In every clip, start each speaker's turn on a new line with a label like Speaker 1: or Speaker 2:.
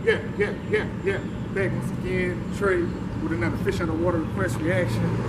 Speaker 1: Yeah. Back once again, Trey, with another Fish Out of Water request reaction.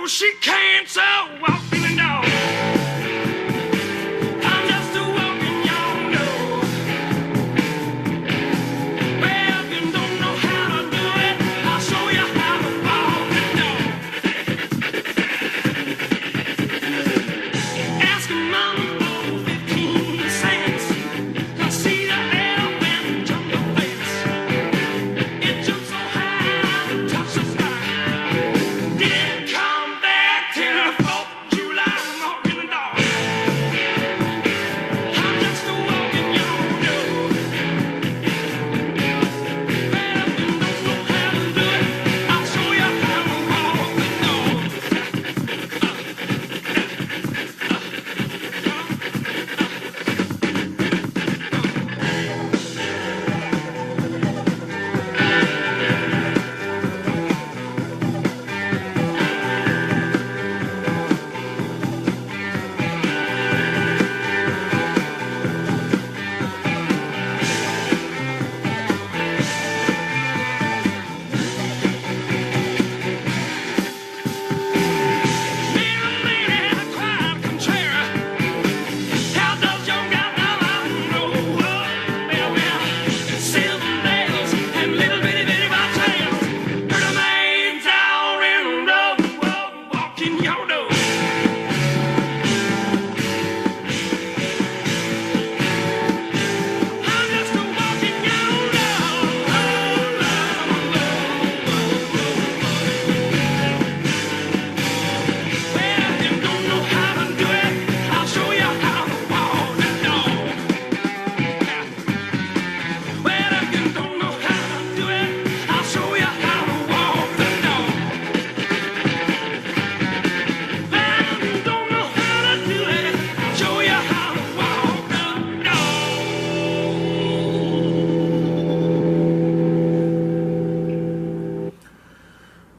Speaker 2: She can't so walk in the door. I'm just a walking young door. Well, if you don't know how to do it, I'll show you how to walk the door. Ask your mama for 15 cents. You'll see the elephant jump the fence. It jumps so high, it touches the sky. Didn't come back till the 4th of July. I'm walking the dog. I'm just a walking young dog. Well, if you don't know how to do it, I'll show you how to walk the dog.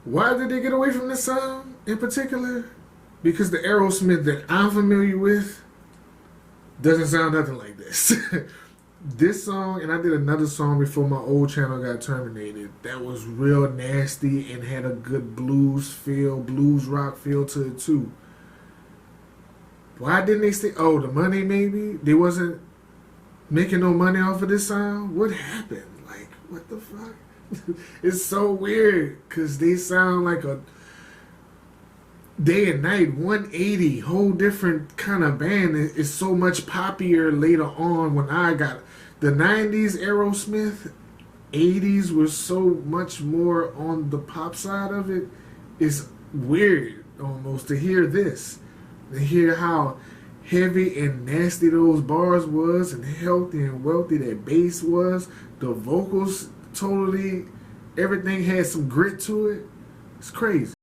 Speaker 1: Why did they get away from this song in particular? Because the Aerosmith that I'm familiar with doesn't sound nothing like this. This song, and I did another song before my old channel got terminated, that was real nasty and had a good blues feel, blues rock feel to it too. Why didn't they stay? Oh, the money maybe? They wasn't making no money off of this song? What happened? Like, what the fuck? It's so weird because they sound like a Day and Night 180, whole different kind of band. It's so much poppier later on when I got the 90s Aerosmith. 80s was so much more on the pop side of it. It's weird almost to hear this, to hear how heavy and nasty those bars was and healthy and wealthy that bass was. The vocals totally, everything had some grit to it. It's crazy.